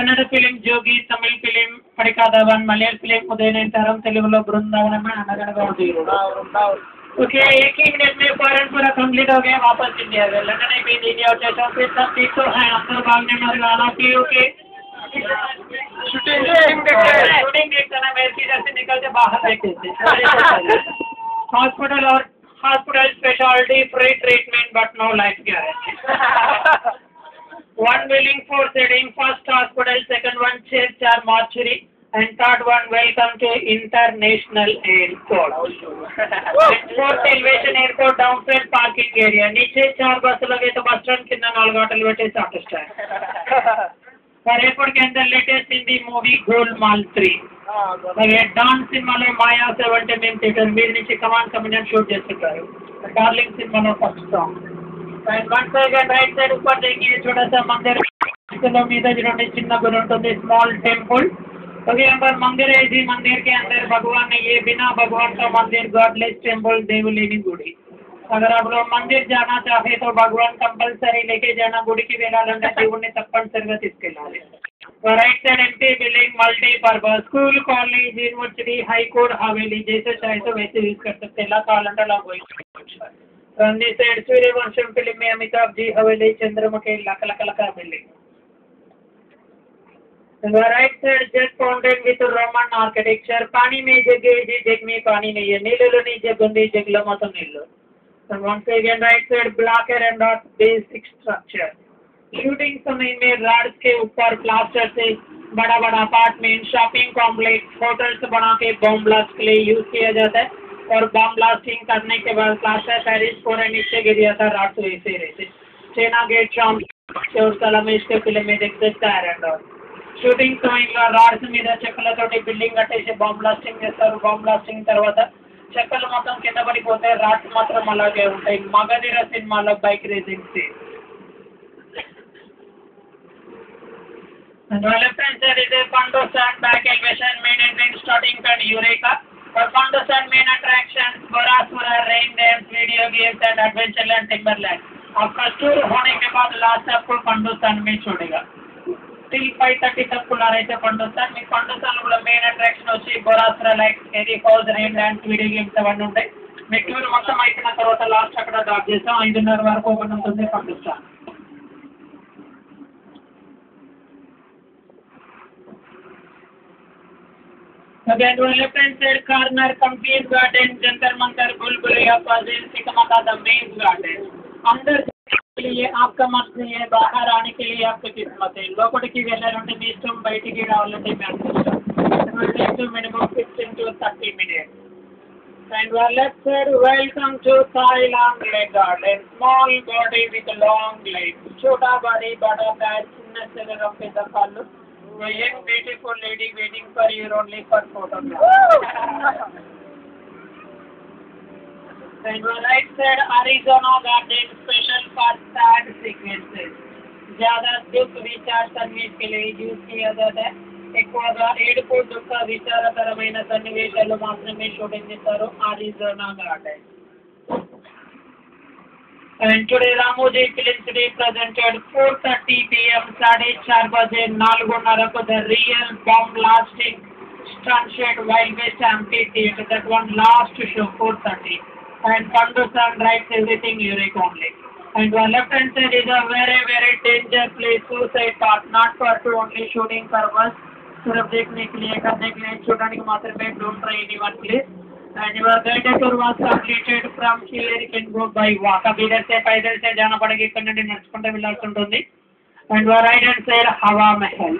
Kannada film జోగి, తమిళ film పడికాదవన్, మలయాళ ఫిలిम उदयनतारम, तेलुगु वृंदावन में అనగనగా okay एक ही मिनट में फॉरन पूरा कंप्लीट हो गया वापस इंडिया गए लंदन में भी इंडिया और जैसा फिर सब ठीक तो है अंदर भागने मारे वाला की ओके शूटिंग देखता ना मैं सीधा से निकल के बाहर बैठे थे हॉस्पिटल और hospital speciality free treatment but no life guarantee one willing for setting first hospital, second one church or mortuary, and third one welcome to international airport. Fourth elevation airport downside parking area. नीचे 4 बस लगे तो bus stand कितना 4 hotel बैठे auto stand. और airport के अंदर latest Hindi movie Golmaal 3. అలాగే డాన్ సినిమాలో మాయా 70 మేము థియేటర్ మీద నుంచి కమాండ్ కమిడియన్ షూట్ చేస్తుంటారు. డార్లింగ్ సినిమాలో first song. And once again right side ऊपर देखिए छोटा सा मंदिर चलो मीदा जिन्होंने चिन्ना गुरु ఉంటుంది स्मॉल टेम्पल अभी अंदर मंदिर है इसी मंदिर के अंदर भगवान ने ये बिना भगवान का मंदिर गॉडलेस टेम्पल देवलेनी गुड़ी अगर आप लोग मंदिर जाना चाहे तो भगवान कंपलसरी लेके जाना गुड़ी की వెళ్ళాలంటే దేవుణ్ణి తప్పనిసరిగా తీసుకెళ్ళాలి right side MP building multipurpose school college university high court हवेली जैसे चाहे तो वैसे यूज कर सकते हैं काలంటే అలా गांधी साइड सूर्यवंशम फिल्म में अमिताभ जी हवेली Chandramukhi luck luck luck building right side jet fountain with Roman architecture पानी में जग जी जग में पानी नहीं है नीलो नहीं जग ఉంది జగ్లో మొత్తం నీళ్ళు once again right side block and dot basic structure shooting समय में राड्स के ऊपर प्लास्टर से बड़ा बड़ा अपार्टमेंट शॉपिंग कॉम्प्लेक्स होटल्स बना के बम ब्लास्ट के लिए यूज किया जाता है और बम ब्लास्टिंग करने के बाद प्लास्टर पेरिस पूरे नीचे गिर गया था रात से ऐसे रहते चेना गेट शाम और सलामेश के फिल्म में देख सकता है और షూటింగ్ సమయంలో రాడ్స్ మీద చెక్కలతోటి బిల్డింగ్ కట్టేసి బాంబ్ బ్లాస్టింగ్ చేస్తారు బాంబ్ బ్లాస్టింగ్ తర్వాత చెక్కలు మొత్తం కింద పడిపోతే రాడ్స్ మాత్రం అలాగే ఉంటాయి మగధీర సినిమాలో bike racing scene left hand side is a Pando Sand back elevation main entrance starting from Eureka और Pando Sand main attractions Borasura rain dance video games and Adventureland Timberland आपका टूर होने के बाद last आपको Pando Sand में छोड़ेगा till 5:30 तक खुला रहता है Pando Sand में Pando Sand లో మెయిన్ అట్రాక్షన్ వచ్చి Borasura like scary house rain dance video games అవన్నీ ఉంటాయి మీ టూర్ మొత్తం అయిపోయిన తర్వాత లాస్ట్ అక్కడ డ్రాప్ చేస్తాం 5:30 వరకు ఓపెన్ ఉంటుంది Pando Sand Again, on left hand side corner, Comfort Garden, Jantar Mantar, Bulbulaya Puzzle, Sikamaka the main garden. अंदर के लिए आपका मत नहीं है बाहर आने के लिए आपकी किस्मत है లోపలికి వెళ్ళాలంటే మీ ఇష్టం బయటికి రావాలంటే మీ ఇష్టం minimum 15 to 30 minutes. And our left side, welcome to Thailand Lake Garden. Small body with long legs. छोटा body, बड़ा पैर, చిన్న శరీరం పెద్ద కాళ్ళు. A young beautiful lady waiting for you only for photograph. And on right side Arizona Garden special for sad sequences. ज़्यादा दुख विचार सन्निवेश के लिए यूज किया जाता है ఎక్కువగా ఏడుపు దుఃఖ విచారకరమైన సన్నివేశాలు మాత్రమే షూటింగ్ చేస్తారు Arizona Garden. And today Ramoji Film City presented 4:30 p.m. 4:30 बजे 4:30 को the real bomb blasting stunt shot Wild West Amphitheatre. That one last show 4:30. And Pando Sand writes everything Eureka only. And our left hand side is a very very danger place suicide part not for to only shooting purpose. सिर्फ देखने के लिए करने के लिए छुड़ाने के मात्र में don't try anyone please. And your guided tour was completed from Hillary can go by walk. अब इधर से पैदल से जाना पड़ेगा इतना दिन नचपंडे मिलाकर ఉంటుంది. And your right hand side हवा महल.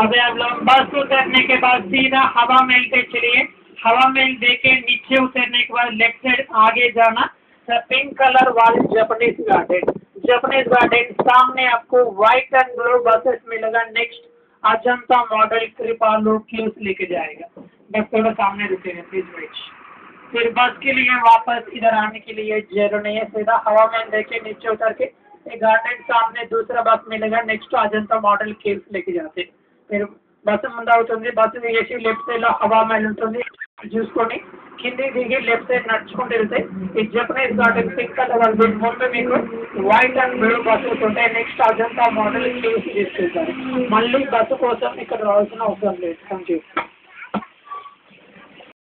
अभी आप लोग बस उतरने के बाद सीधा हवा महल पे चलिए. हवा महल देखे नीचे उतरने के बाद लेफ्ट साइड आगे जाना पिंक कलर वाले जापानीज गार्डन सामने आपको व्हाइट एंड ब्लू बसेस मिलेगा. नेक्स्ट अजंता मॉडल कृपालु क्यूज लेके जाएगा. बस थोड़ा सामने रुकेगा प्लीज वेट. फिर बस के लिए वापस इधर आने के लिए जरूर नहीं है सीधा हवा महल देखे नीचे उतर के एक गार्डन सामने दूसरा बस मिलेगा. नेक्स्ट अजंता मॉडल क्यूज लेके जाते फिर बस ముందు అవుతుంది. బస్సు వేసి లెఫ్ట్ సైడ్ లో హవా महल ఉంటుంది. చూసుకొని కింది దిగి లెఫ్ట్ సైడ్ నడుచుకుంటూ వెళ్తే ఈ జపనీస్ గార్డెన్ పింక్ కలర్ వాళ్ళు ముందు మీకు వైట్ అండ్ బ్లూ బస్సెస్ ఉంటాయి. నెక్స్ట్ అజంతా మోడల్ చూసి తీసుకెళ్తారు. మళ్ళీ బస్సు కోసం ఇక్కడ రావాల్సిన అవసరం లేదు. Thank you.